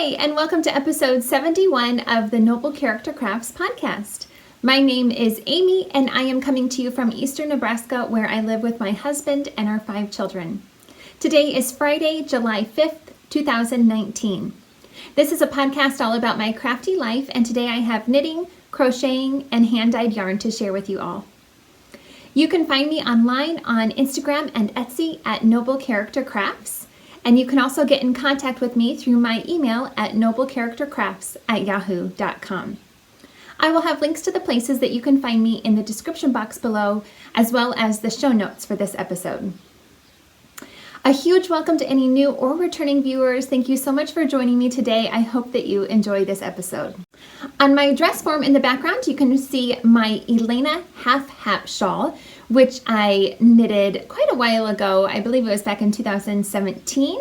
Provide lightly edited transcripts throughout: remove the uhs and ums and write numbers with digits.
Hi, and welcome to episode 71 of the Noble Character Crafts podcast. My name is Amy, and I am coming to you from eastern Nebraska, where I live with my husband and our 5 children. Today is Friday, July 5th, 2019. This is a podcast all about my crafty life, and today I have knitting, crocheting, and hand-dyed yarn to share with you all. You can find me online on Instagram and Etsy at Noble Character Crafts. And you can also get in contact with me through my email at noblecharactercrafts@yahoo.com. I will have links to the places that you can find me in the description box below, as well as the show notes for this episode. A huge welcome to any new or returning viewers. Thank you so much for joining me today. I hope that you enjoy this episode. On my dress form in the background, you can see my Elena half hat shawl, which I knitted quite a while ago. I believe it was back in 2017.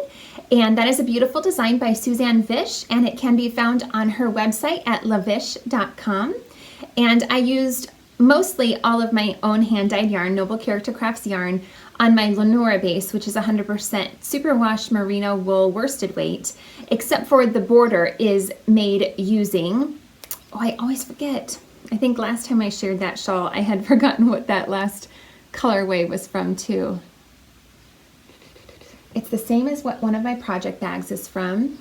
And that is a beautiful design by Suzanne Vish, and it can be found on her website at lavish.com. And I used mostly all of my own hand-dyed yarn, Noble Character Crafts yarn, on my Lenora base, which is 100% superwash merino wool worsted weight, except for the border is made using, I always forget. I think last time I shared that shawl, I had forgotten what that last colorway was from too. It's the same as what one of my project bags is from.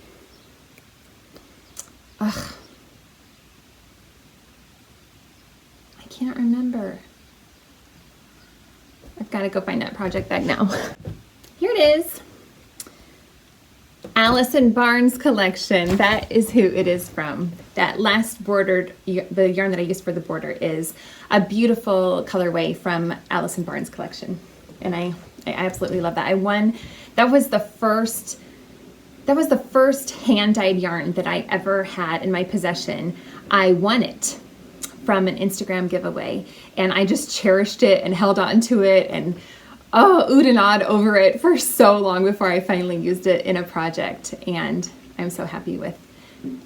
Ugh. I can't remember. I've got to go find that project bag now. Here it is. Allison Barnes collection. That is who it is from. That last bordered, the yarn that I used for the border is a beautiful colorway from Allison Barnes collection. And I absolutely love that. I won, that was the first hand-dyed yarn that I ever had in my possession. I won it from an Instagram giveaway, and I just cherished it and held on to it and oohed and awed over it for so long before I finally used it in a project, and I'm so happy with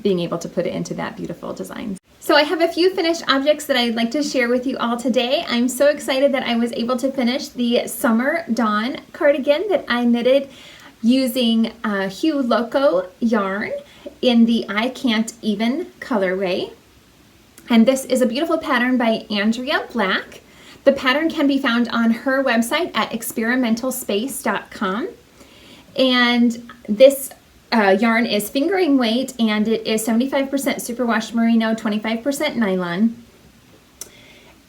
being able to put it into that beautiful design. So I have a few finished objects that I'd like to share with you all today. I'm so excited that I was able to finish the Summer Dawn cardigan that I knitted using Hue Loco yarn in the I Can't Even colorway. And this is a beautiful pattern by Andrea Black. The pattern can be found on her website at experimentalspace.com. And this yarn is fingering weight, and it is 75% superwash merino, 25% nylon.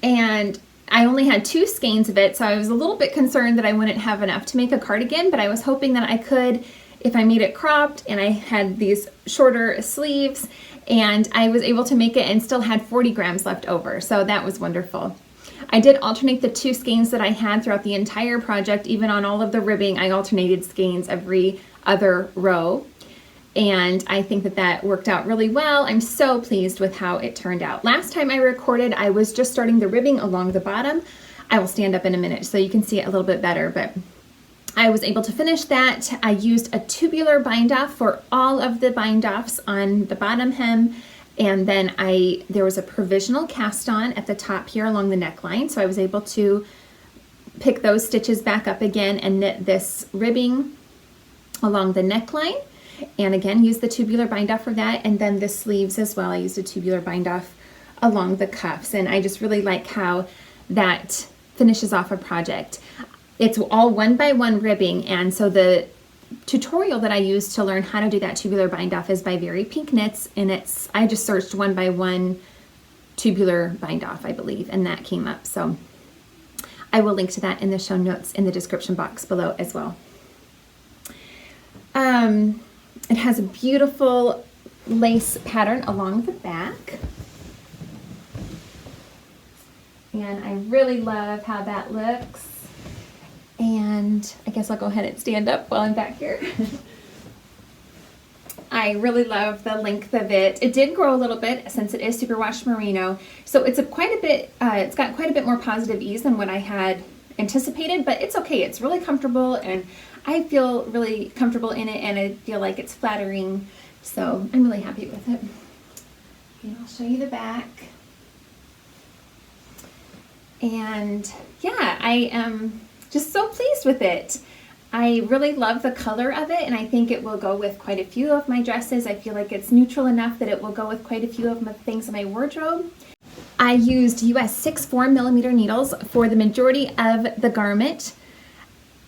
And I only had 2 skeins of it, so I was a little bit concerned that I wouldn't have enough to make a cardigan, but I was hoping that I could if I made it cropped and I had these shorter sleeves, and I was able to make it and still had 40 grams left over, so that was wonderful. I did alternate the 2 skeins that I had throughout the entire project. Even on all of the ribbing, I alternated skeins every other row, and I think that that worked out really well. I'm so pleased with how it turned out. Last time I recorded, I was just starting the ribbing along the bottom. I will stand up in a minute so you can see it a little bit better, but I was able to finish that. I used a tubular bind off for all of the bind offs on the bottom hem, and then there was a provisional cast on at the top here along the neckline, so I was able to pick those stitches back up again and knit this ribbing along the neckline, and again use the tubular bind off for that. And then the sleeves as well, I used a tubular bind off along the cuffs, and I just really like how that finishes off a project. It's all 1x1 ribbing, and so the tutorial that I used to learn how to do that tubular bind off is by Very Pink Knits, and I just searched 1x1 tubular bind off, I believe, and that came up. So I will link to that in the show notes in the description box below as well. It has a beautiful lace pattern along the back, and I really love how that looks. And I guess I'll go ahead and stand up while I'm back here. I really love the length of it. It did grow a little bit since it is superwash merino, so it's got quite a bit more positive ease than what I had anticipated, but it's okay. It's really comfortable, and I feel really comfortable in it, and I feel like it's flattering, so I'm really happy with it. And I'll show you the back. And yeah, I am just so pleased with it. I really love the color of it, and I think it will go with quite a few of my dresses. I feel like it's neutral enough that it will go with quite a few of the things in my wardrobe. I used US 6 4mm needles for the majority of the garment.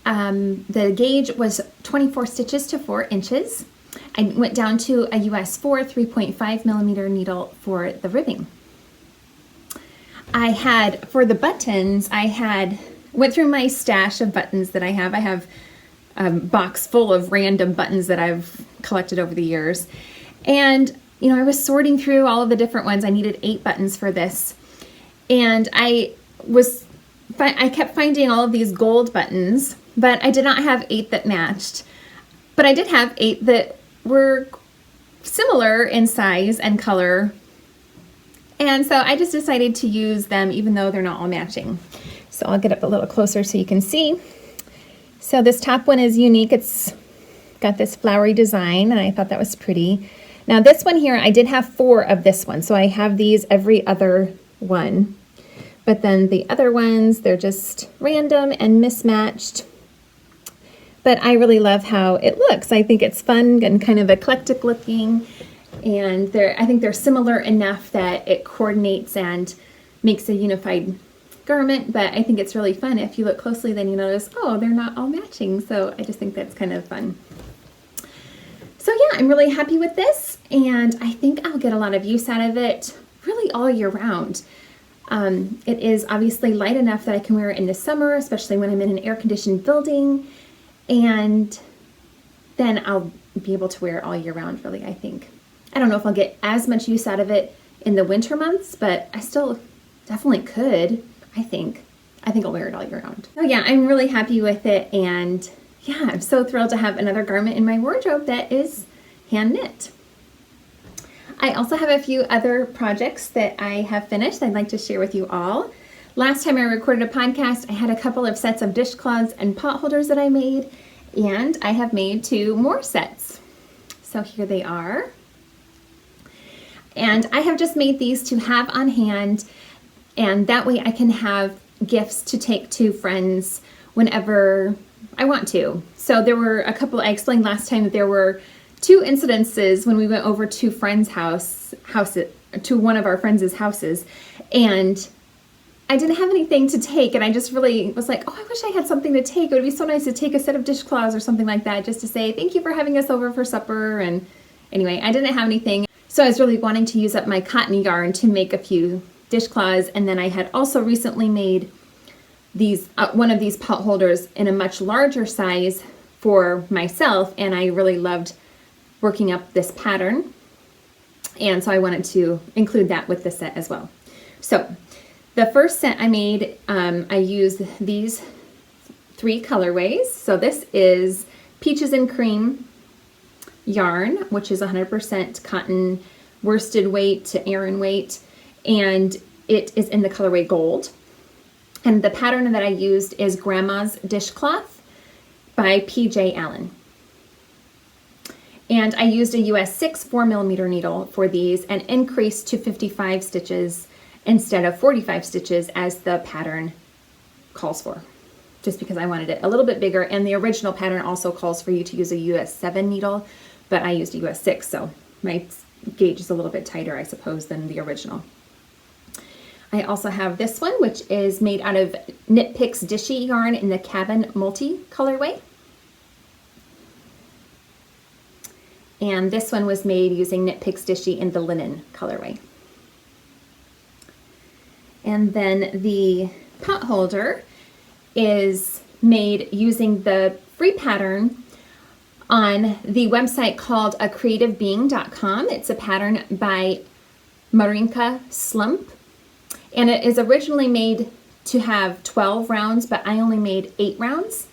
The gauge was 24 stitches to 4 inches. I went down to a US 4 3.5mm needle for the ribbing. I had, for the buttons, went through my stash of buttons that I have. I have a box full of random buttons that I've collected over the years. And, you know, I was sorting through all of the different ones. I needed 8 buttons for this. And I kept finding all of these gold buttons, but I did not have 8 that matched. But I did have 8 that were similar in size and color. And so I just decided to use them even though they're not all matching. So I'll get up a little closer so you can see. So this top one is unique. It's got this flowery design, and I thought that was pretty. Now this one here, I did have 4 of this one. So I have these every other one. But then the other ones, they're just random and mismatched. But I really love how it looks. I think it's fun and kind of eclectic looking. And I think they're similar enough that it coordinates and makes a unified garment, but I think it's really fun. If you look closely, then you notice, oh, they're not all matching. So I just think that's kind of fun. So yeah, I'm really happy with this, and I think I'll get a lot of use out of it really all year round. It is obviously light enough that I can wear it in the summer, especially when I'm in an air-conditioned building, and then I'll be able to wear it all year round, really, I think. I don't know if I'll get as much use out of it in the winter months, but I still definitely could, I think. I'll wear it all year round. So yeah, I'm really happy with it, and yeah, I'm so thrilled to have another garment in my wardrobe that is hand knit. I also have a few other projects that I have finished I'd like to share with you all. Last time I recorded a podcast, I had a couple of sets of dishcloths and potholders that I made, and I have made 2 more sets. So here they are. And I have just made these to have on hand, and that way I can have gifts to take to friends whenever I want to. So there were a couple, I explained last time that there were 2 incidences when we went over to to one of our friends' houses, and I didn't have anything to take, and I just really was like, oh, I wish I had something to take. It would be so nice to take a set of dishcloths or something like that, just to say thank you for having us over for supper. And anyway, I didn't have anything. So I was really wanting to use up my cotton yarn to make a few dishcloths, and then I had also recently made these one of these potholders in a much larger size for myself, and I really loved working up this pattern, and so I wanted to include that with the set as well. So the first set I made, I used these 3 colorways. So this is Peaches and Cream yarn, which is 100% cotton, worsted weight to Aran weight, and it is in the colorway Gold. And the pattern that I used is Grandma's Dishcloth by PJ Allen. And I used a US 6 4mm needle for these and increased to 55 stitches instead of 45 stitches as the pattern calls for, just because I wanted it a little bit bigger. And the original pattern also calls for you to use a US 7 needle, but I used a US 6, so my gauge is a little bit tighter, I suppose, than the original. I also have this one, which is made out of Knit Picks Dishy yarn in the Cabin Multi colorway. And this one was made using Knit Picks Dishy in the Linen colorway. And then the pot holder is made using the free pattern on the website called acreativebeing.com. It's a pattern by Marinka Slump, and it is originally made to have 12 rounds, but I only made 8 rounds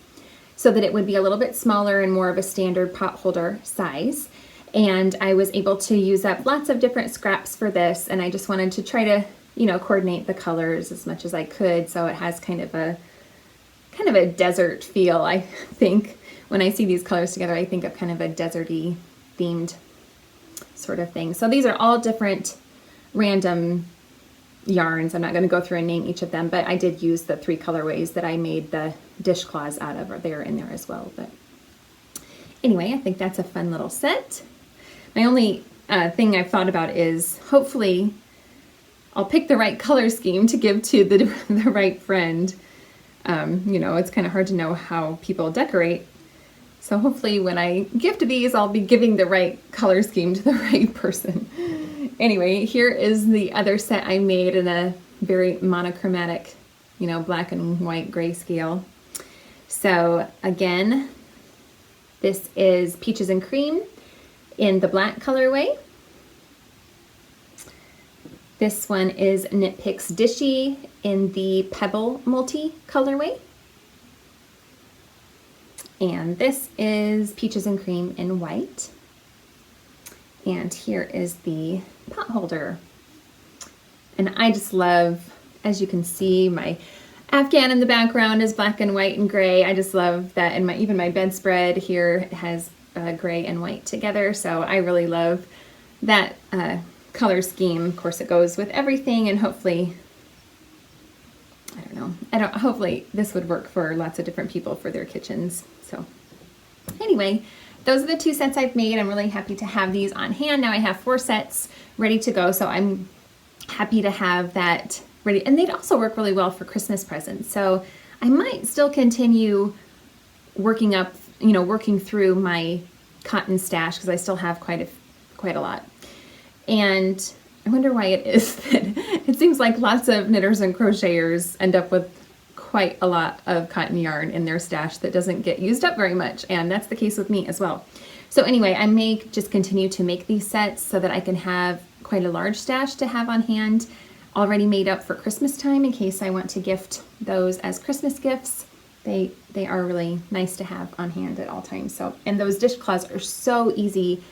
so that it would be a little bit smaller and more of a standard pot holder size. And I was able to use up lots of different scraps for this, and I just wanted to try to, you know, coordinate the colors as much as I could, so it has kind of a desert feel. I think when I see these colors together, I think of kind of a deserty themed sort of thing. So these are all different random yarns. I'm not going to go through and name each of them, but I did use the 3 colorways that I made the dishcloths out of, or they're in there as well. But anyway, I think that's a fun little set. My only thing I've thought about is hopefully I'll pick the right color scheme to give to the right friend. You know, it's kind of hard to know how people decorate. So hopefully when I gift these, I'll be giving the right color scheme to the right person. Anyway, here is the other set I made in a very monochromatic, you know, black and white grayscale. So again, this is Peaches and Cream in the black colorway. This one is Knit Picks Dishy in the Pebble Multi colorway. And this is Peaches and Cream in white. And here is the pot holder. And I just love, as you can see, my Afghan in the background is black and white and gray. I just love that, and even my bedspread here has gray and white together. So I really love that color scheme. Of course, it goes with everything, and hopefully, hopefully this would work for lots of different people for their kitchens. So anyway, those are the 2 sets I've made. I'm really happy to have these on hand. Now I have 4 sets ready to go, so I'm happy to have that ready. And they'd also work really well for Christmas presents. So I might still continue working through my cotton stash, because I still have quite a lot. And I wonder why it is that it seems like lots of knitters and crocheters end up with quite a lot of cotton yarn in their stash that doesn't get used up very much, and that's the case with me as well. So anyway, I may just continue to make these sets so that I can have quite a large stash to have on hand already made up for Christmas time in case I want to gift those as Christmas gifts. They are really nice to have on hand at all times. So, and those dishcloths are so easy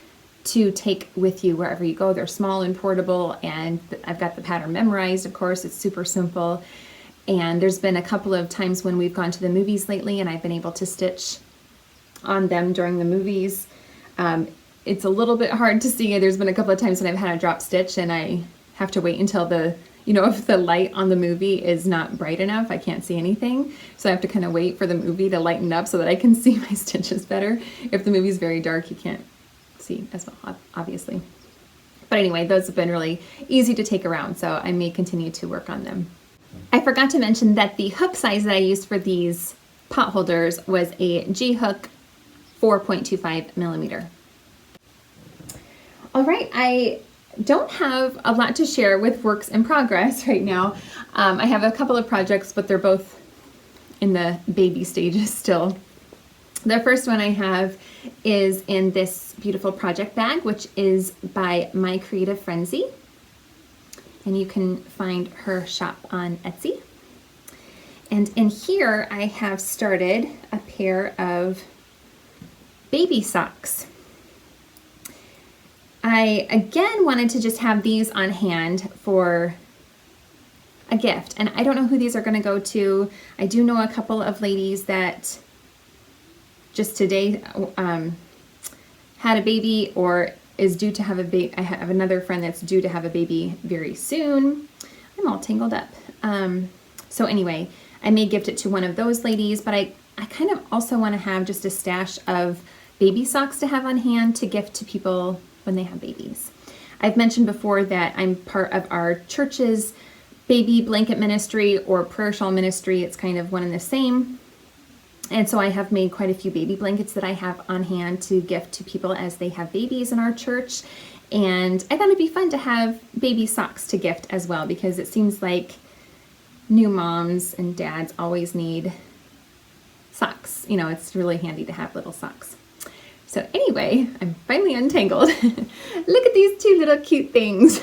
to take with you wherever you go. They're small and portable, and I've got the pattern memorized, of course. It's super simple. And there's been a couple of times when we've gone to the movies lately and I've been able to stitch on them during the movies. It's a little bit hard to see. There's been a couple of times when I've had a drop stitch and I have to wait until if the light on the movie is not bright enough, I can't see anything. So I have to kind of wait for the movie to lighten up so that I can see my stitches better. If the movie's very dark, you can't see as well, obviously. But anyway, those have been really easy to take around, so I may continue to work on them. I forgot to mention that the hook size that I used for these pot holders was a G-hook 4.25 millimeter. All right, I don't have a lot to share with works in progress right now. I have a couple of projects, but they're both in the baby stages still. The first one I have is in this beautiful project bag, which is by My Creative Frenzy. And you can find her shop on Etsy. And in here, I have started a pair of baby socks. I, again, wanted to just have these on hand for a gift. And I don't know who these are going to go to. I do know a couple of ladies that just today had a baby or is due to have a baby. I have another friend that's due to have a baby very soon. I'm all tangled up. So anyway, I may gift it to one of those ladies, but I kind of also want to have just a stash of baby socks to have on hand to gift to people when they have babies. I've mentioned before that I'm part of our church's baby blanket ministry or prayer shawl ministry. It's kind of one and the same. And so I have made quite a few baby blankets that I have on hand to gift to people as they have babies in our church. And I thought it'd be fun to have baby socks to gift as well, because it seems like new moms and dads always need socks. You know, it's really handy to have little socks. So anyway, I'm finally untangled. Look at these two little cute things.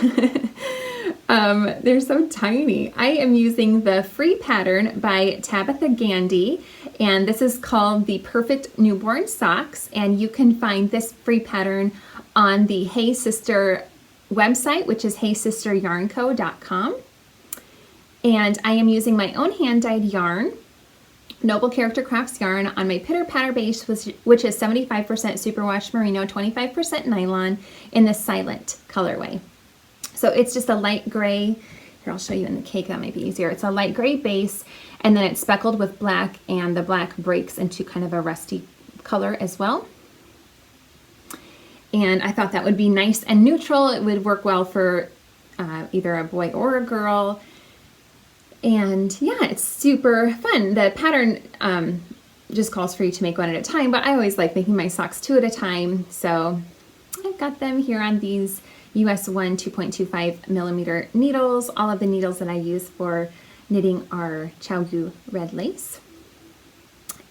They're so tiny. I am using the free pattern by Tabitha Gandy, and this is called the Perfect Newborn Socks, and you can find this free pattern on the Hey Sister website, which is heysisteryarnco.com. And I am using my own hand-dyed yarn, Noble Character Crafts yarn, on my pitter patter base, which is 75% superwash merino, 25% nylon, in the Silent colorway. So it's just a light gray. Here, I'll show you in the cake, that might be easier. It's a light gray base, and then it's speckled with black, and the black breaks into kind of a rusty color as well. And I thought that would be nice and neutral. It would work well for either a boy or a girl. And yeah, it's super fun. The pattern just calls for you to make one at a time, but I always like making my socks 2 at a time. So I've got them here on these US 1 2.25 millimeter needles. All of the needles that I use for knitting are Chow red lace.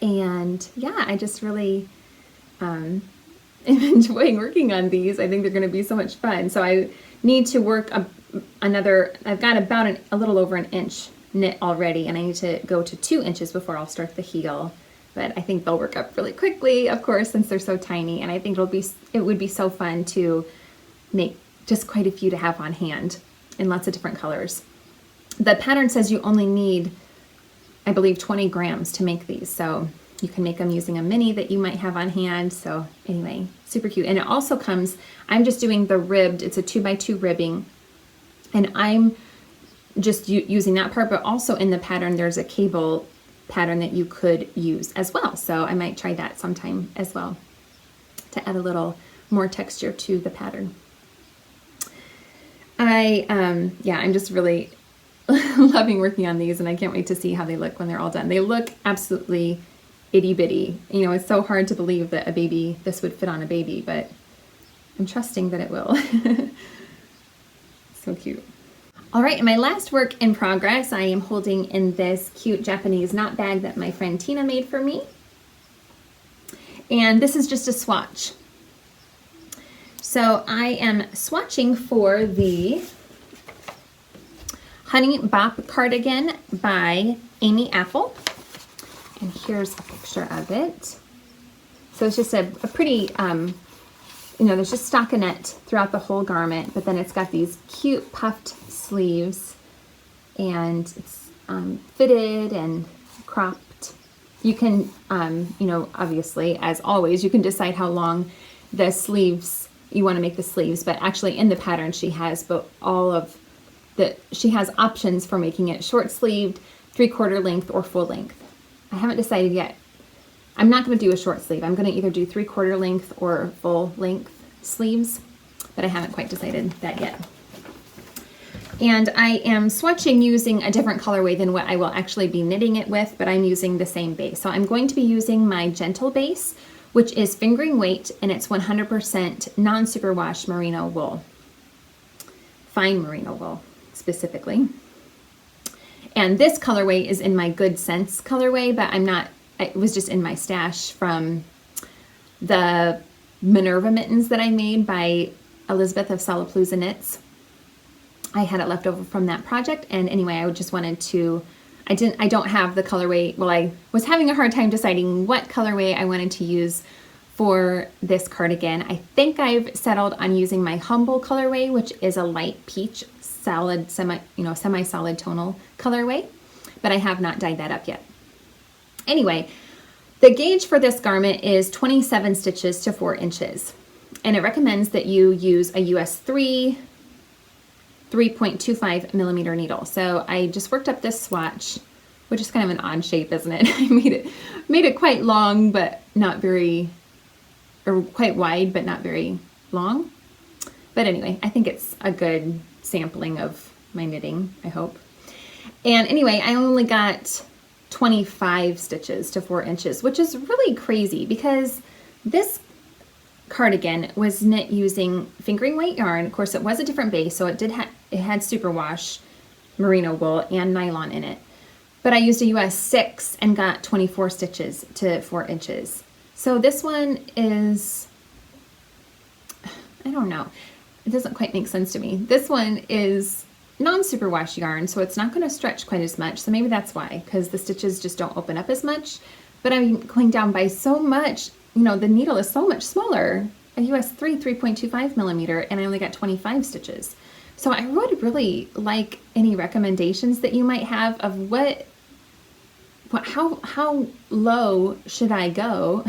And yeah, I just really am enjoying working on these. I think they're going to be so much fun. So I need to work I've got about a little over an inch knit already, and I need to go to 2 inches before I'll start the heel. But I think they'll work up really quickly, of course, since they're so tiny. And I think it would be so fun to make just quite a few to have on hand in lots of different colors. The pattern says you only need, I believe, 20 grams to make these. So you can make them using a mini that you might have on hand. So anyway, super cute. And it also comes, I'm just doing the ribbed, it's a 2x2 ribbing. And I'm just using that part, but also in the pattern, there's a cable pattern that you could use as well. So I might try that sometime as well to add a little more texture to the pattern. I'm just really loving working on these, and I can't wait to see how they look when they're all done. They look absolutely itty bitty. You know, it's so hard to believe that this would fit on a baby, but I'm trusting that it will. So cute. All right, and my last work in progress, I am holding in this cute Japanese knot bag that my friend Tina made for me. And this is just a swatch. So I am swatching for the Honey Bop cardigan by Amy Apple. And here's a picture of it. So it's just a pretty, there's just stockinette throughout the whole garment, but then it's got these cute puffed sleeves, and it's fitted and cropped. You can, obviously, as always, you can decide how long the sleeves you want to make the sleeves, but actually in the pattern she has she has options for making it short sleeved, 3/4 length, or full length. I haven't decided yet. I'm not going to do a short sleeve. I'm going to either do 3/4 length or full length sleeves, but I haven't quite decided that yet. And I am swatching using a different colorway than what I will actually be knitting it with, but I'm using the same base. So I'm going to be using my Gentle base, which is fingering weight, and it's 100% non-superwash merino wool. Fine merino wool, specifically. And this colorway is in my Good Sense colorway, but it was just in my stash from the Minerva mittens that I made by Elizabeth of Solapalooza Knits. I had it left over from that project, and anyway, I just wanted to, I don't have the colorway, well, I was having a hard time deciding what colorway I wanted to use for this cardigan. I think I've settled on using my Humble colorway, which is a light peach solid, semi-solid tonal colorway, but I have not dyed that up yet. Anyway, the gauge for this garment is 27 stitches to 4 inches, and it recommends that you use a US 3.25 millimeter needle. So I just worked up this swatch, which is kind of an odd shape, isn't it? I made it quite long, but not very, or quite wide, but not very long. But anyway, I think it's a good sampling of my knitting, I hope. And anyway, I only got 25 stitches to 4 inches, which is really crazy because this cardigan was knit using fingering weight yarn. Of course, it was a different base, so it had superwash merino wool and nylon in it. But I used a US 6 and got 24 stitches to 4 inches. So this one is, I don't know, it doesn't quite make sense to me. This one is non-superwash yarn, so it's not going to stretch quite as much. So maybe that's why, because the stitches just don't open up as much. But I'm going down by so much. The needle is so much smaller, a US 3.25 millimeter, and I only got 25 stitches. So I would really like any recommendations that you might have of how low should I go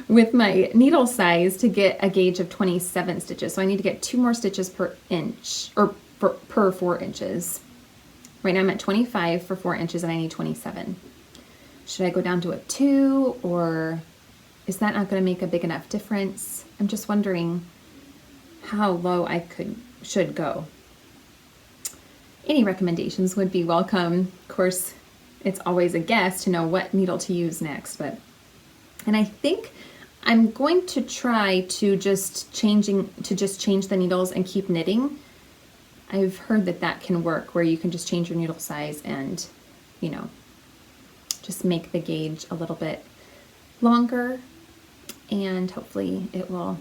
with my needle size to get a gauge of 27 stitches. So I need to get 2 more stitches per inch, or per 4 inches. Right now I'm at 25 for 4 inches and I need 27. Should I go down to a 2, or is that not going to make a big enough difference? I'm just wondering how low I should go. Any recommendations would be welcome. Of course, it's always a guess to know what needle to use next, and I think I'm going to try to just change the needles and keep knitting. I've heard that can work, where you can just change your needle size and, you know, just make the gauge a little bit longer, and hopefully I'll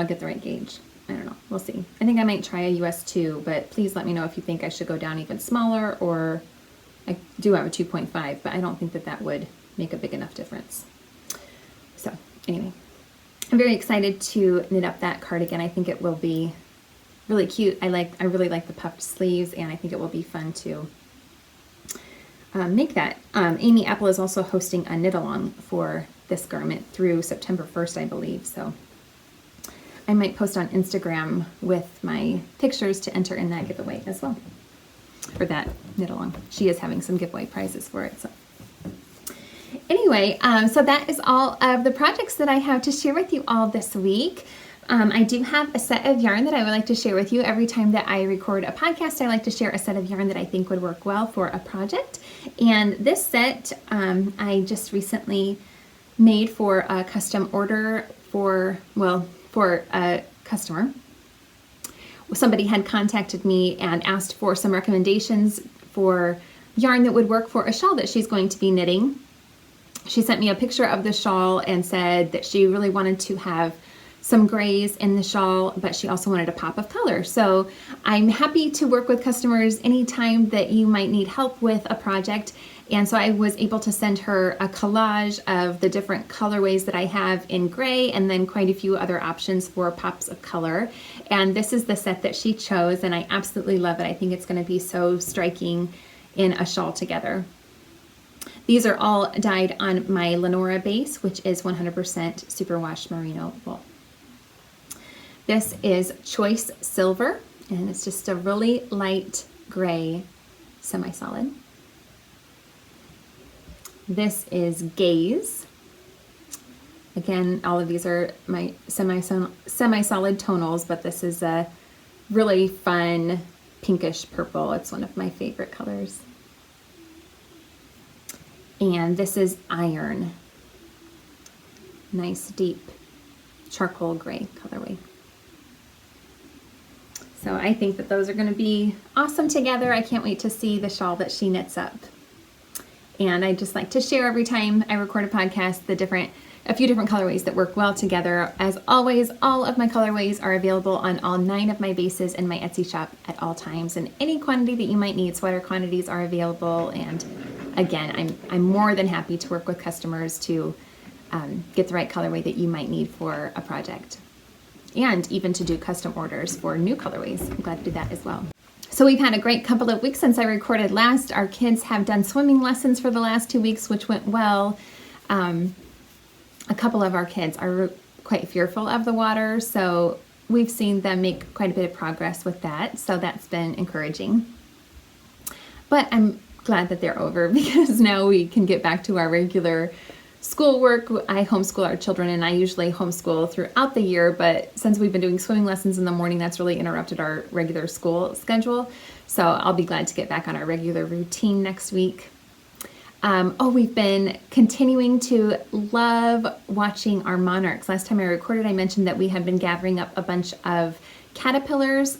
get the right gauge. I don't know, we'll see. I think I might try a US 2, but please let me know if you think I should go down even smaller, or I do have a 2.5, but I don't think that would make a big enough difference. So anyway, I'm very excited to knit up that cardigan. I think it will be really cute. I really like the puffed sleeves, and I think it will be fun to make that. Amy Apple is also hosting a knit along for this garment through September 1st, I believe. So I might post on Instagram with my pictures to enter in that giveaway as well, for that knit along. She is having some giveaway prizes for it. So anyway, so that is all of the projects that I have to share with you all this week. I do have a set of yarn that I would like to share with you. Every time that I record a podcast, I like to share a set of yarn that I think would work well for a project. And this set I just recently made for a custom order for a customer. Somebody had contacted me and asked for some recommendations for yarn that would work for a shawl that she's going to be knitting. She sent me a picture of the shawl and said that she really wanted to have some grays in the shawl, but she also wanted a pop of color. So I'm happy to work with customers anytime that you might need help with a project. And so I was able to send her a collage of the different colorways that I have in gray, and then quite a few other options for pops of color. And this is the set that she chose, and I absolutely love it. I think it's going to be so striking in a shawl together. These are all dyed on my Lenora base, which is 100% superwash merino wool. This is Choice Silver, and it's just a really light gray semi-solid. This is Gaze. Again, all of these are my semi-solid tonals, but this is a really fun pinkish purple. It's one of my favorite colors. And this is Iron. Nice deep charcoal gray colorway. So I think that those are going to be awesome together. I can't wait to see the shawl that she knits up. And I just like to share every time I record a podcast a few different colorways that work well together. As always, all of my colorways are available on all 9 of my bases in my Etsy shop at all times. And any quantity that you might need, sweater quantities are available. And again, I'm more than happy to work with customers to get the right colorway that you might need for a project. And even to do custom orders for new colorways. I'm glad to do that as well. So we've had a great couple of weeks since I recorded last. Our kids have done swimming lessons for the last 2 weeks, which went well. A couple of our kids are quite fearful of the water, so we've seen them make quite a bit of progress with that. So that's been encouraging. But I'm glad that they're over, because now we can get back to our regular schoolwork. I homeschool our children, and I usually homeschool throughout the year, but since we've been doing swimming lessons in the morning, that's really interrupted our regular school schedule. So I'll be glad to get back on our regular routine next week. We've been continuing to love watching our monarchs. Last time I recorded, I mentioned that we had been gathering up a bunch of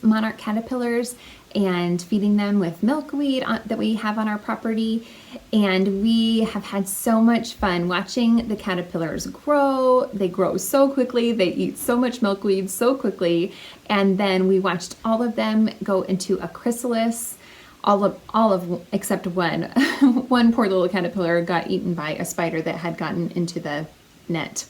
monarch caterpillars, and feeding them with milkweed that we have on our property. And we have had so much fun watching the caterpillars grow. They grow so quickly. They eat so much milkweed so quickly. And then we watched all of them go into a chrysalis. All of except one. One poor little caterpillar got eaten by a spider that had gotten into the net.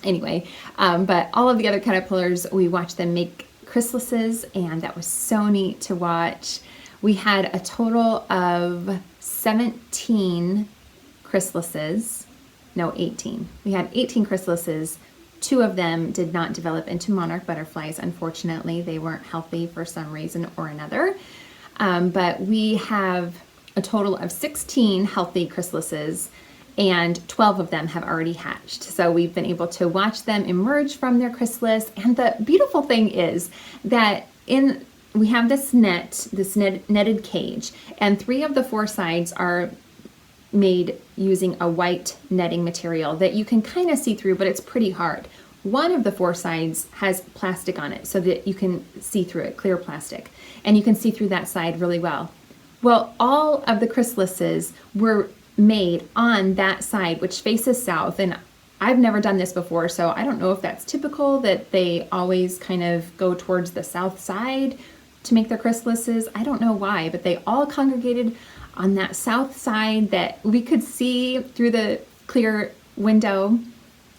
Anyway, but all of the other caterpillars, we watched them make chrysalises, and that was so neat to watch. We had a total of 17 chrysalises. No, 18. We had 18 chrysalises. 2 of them did not develop into monarch butterflies, unfortunately. They weren't healthy for some reason or another. but we have a total of 16 healthy chrysalises, and 12 of them have already hatched. So we've been able to watch them emerge from their chrysalis. And the beautiful thing is that we have this netted cage, and 3 of the 4 sides are made using a white netting material that you can kind of see through, but it's pretty hard. 1 of the 4 sides has plastic on it so that you can see through it, clear plastic, and you can see through that side really well. Well, all of the chrysalises were made on that side, which faces south, and I've never done this before, so I don't know if that's typical that they always kind of go towards the south side to make their chrysalises. I don't know why, but they all congregated on that south side that we could see through the clear window.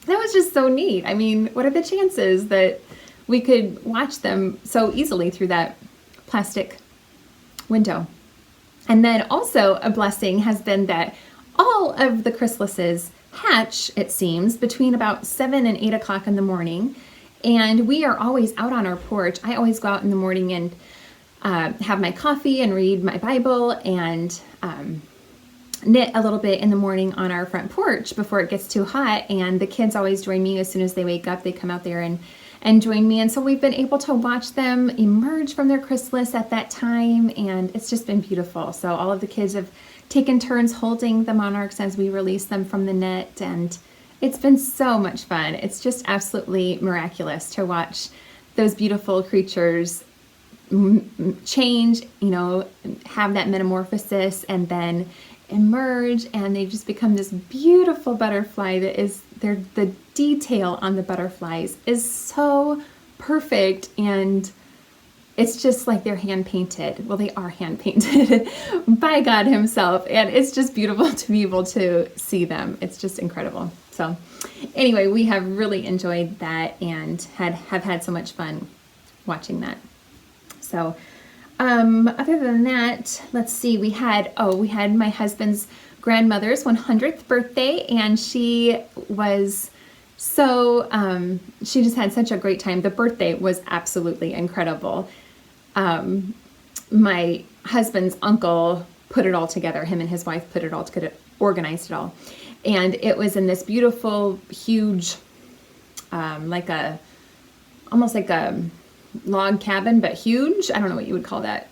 That was just so neat. I mean, what are the chances that we could watch them so easily through that plastic window? And then also a blessing has been that all of the chrysalises hatch, it seems, between about 7 and 8 o'clock in the morning. And we are always out on our porch. I always go out in the morning and have my coffee and read my Bible and knit a little bit in the morning on our front porch before it gets too hot. And the kids always join me as soon as they wake up. They come out there and join me. And so we've been able to watch them emerge from their chrysalis at that time. And it's just been beautiful. So all of the kids have taken turns holding the monarchs as we release them from the net. And it's been so much fun. It's just absolutely miraculous to watch those beautiful creatures change, have that metamorphosis and then emerge, and they just become this beautiful butterfly that is the detail on the butterflies is so perfect, and it's just like they're hand painted. Well, they are hand painted by God himself, and it's just beautiful to be able to see them. It's just incredible. So anyway, we have really enjoyed that and have had so much fun watching that. So other than that, let's see, we had my husband's grandmother's 100th birthday, and she was so, she just had such a great time. The birthday was absolutely incredible. My husband's uncle put it all together. Him and his wife put it all together, organized it all. And it was in this beautiful, huge, almost like a log cabin, but huge. I don't know what you would call that.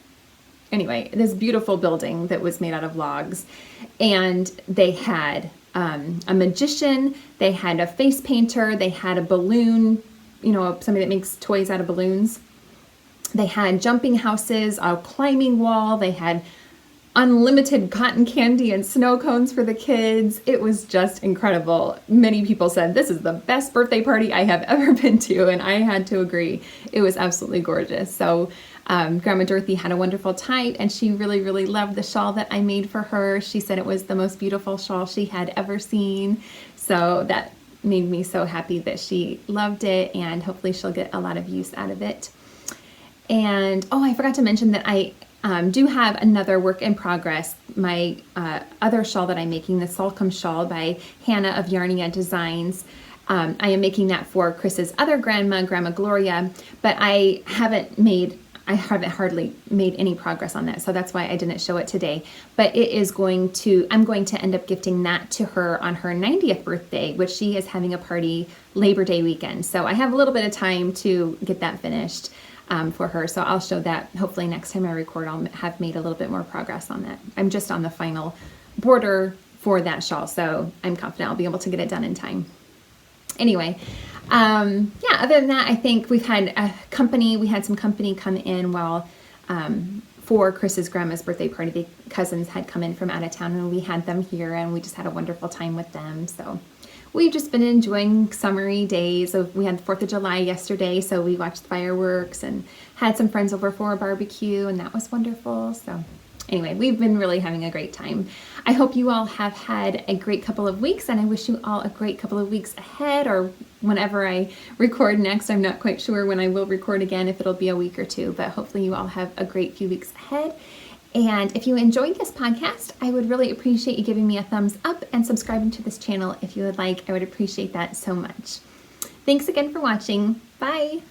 Anyway, this beautiful building that was made out of logs, and they had a magician, they had a face painter, they had a balloon, somebody that makes toys out of balloons. They had jumping houses, a climbing wall, they had unlimited cotton candy and snow cones for the kids. It was just incredible. Many people said this is the best birthday party I have ever been to, and I had to agree. It was absolutely gorgeous. So Grandma Dorothy had a wonderful time, and she really, really loved the shawl that I made for her. She said it was the most beautiful shawl she had ever seen. So that made me so happy that she loved it, and hopefully she'll get a lot of use out of it. And I forgot to mention that I do have another work in progress. My other shawl that I'm making, the Salcombe shawl by Hannah of Yarnia Designs. I am making that for Chris's other grandma, Grandma Gloria, but I haven't hardly made any progress on that, so that's why I didn't show it today. But I'm going to end up gifting that to her on her 90th birthday, which she is having a party Labor Day weekend. So I have a little bit of time to get that finished for her. So I'll show that hopefully next time I record. I'll have made a little bit more progress on that. I'm just on the final border for that shawl, so I'm confident I'll be able to get it done in time. Anyway, other than that, I think we had some company come in while for Chris's grandma's birthday party. The cousins had come in from out of town, and we had them here, and we just had a wonderful time with them. So we've just been enjoying summery days. So we had the 4th of July yesterday, so we watched fireworks and had some friends over for a barbecue, and that was wonderful. So anyway, we've been really having a great time. I hope you all have had a great couple of weeks, and I wish you all a great couple of weeks ahead, or whenever I record next. I'm not quite sure when I will record again, if it'll be a week or two, but hopefully you all have a great few weeks ahead. And if you enjoyed this podcast, I would really appreciate you giving me a thumbs up and subscribing to this channel if you would like. I would appreciate that so much. Thanks again for watching. Bye.